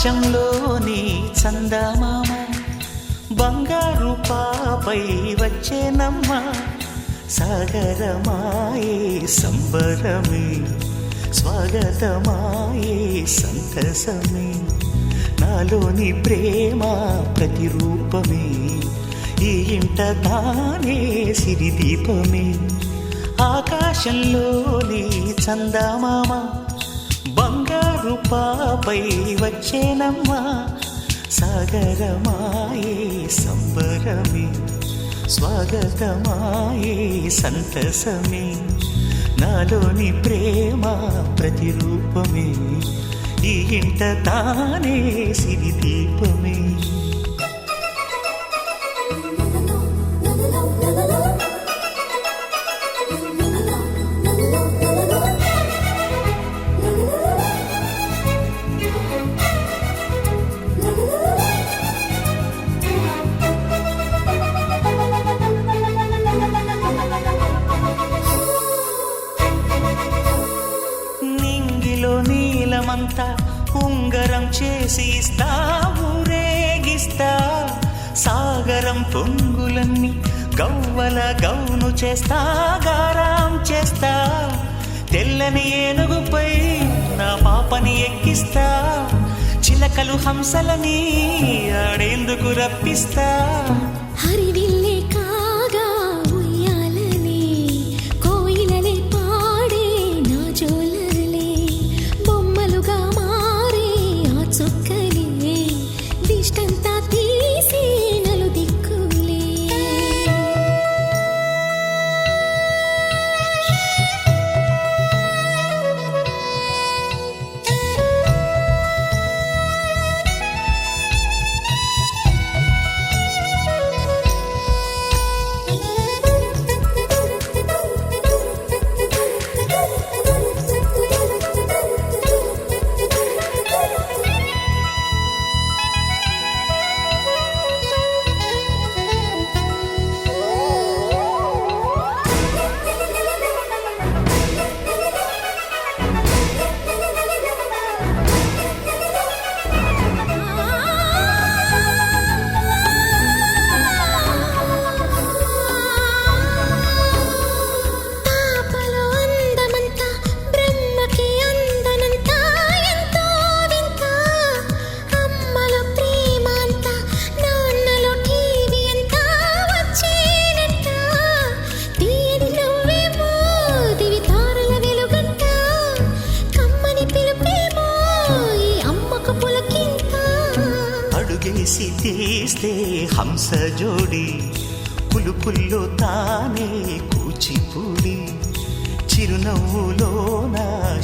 ఆకాశంలోని చందమామ బంగారు పాపై వచ్చేనమ్మ సాగరమాయే సంబరమే స్వాగతమాయే సంతసమే నాలోని ప్రేమ ప్రతిరూపమే ఈ ఇంట తానే సిరిదీపమే ఆకాశంలోని చందమామ బంగారు పాపై వచ్చేనమ్మా సాగరమాయే సంబరమే స్వాగతమాయే సంతసమే నాలోని ప్రేమ ప్రతిరూపమే ఈ ఇంట తానే సిరిదీపమే నీలమంతా ఉంగరం చేసి ఇస్తా ఊరేగిస్తా సాగరం పొంగులన్నీ గవ్వల గౌను చేస్తా గారాం చేస్తా తెల్లని ఏనుగుపై నా పాపని ఎక్కిస్తా చిలకలు హంసలని ఆడేందుకు రప్పిస్తా హరివిల్లే కాగా ఉయ్యాలనే కోయిలలే పాడే నా జోలలే బొమ్మలుగా మారే ఆ చొక్కలే దిష్టంతా తీసి నలు దిక్కులే అడుగేసి తీస్తే హంస జోడి పులుపుల్లో తానే కూచిపూడి చిరునవ్వులోన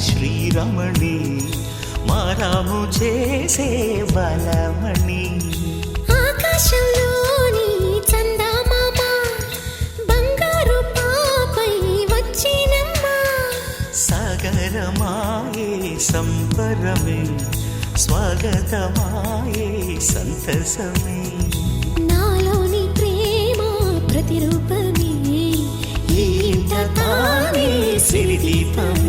శ్రీరమణి మారాము చేసే బలమణి ఆకాశంలోని చందమామ బంగారు పాపై వచ్చినమ్మా సాగరమాయే సంబరమే స్వాగతమాయే సంతసమే నాలోని ప్రేమ ప్రతిరూపమే ఈ ఇంట తానే సిరిదీపమే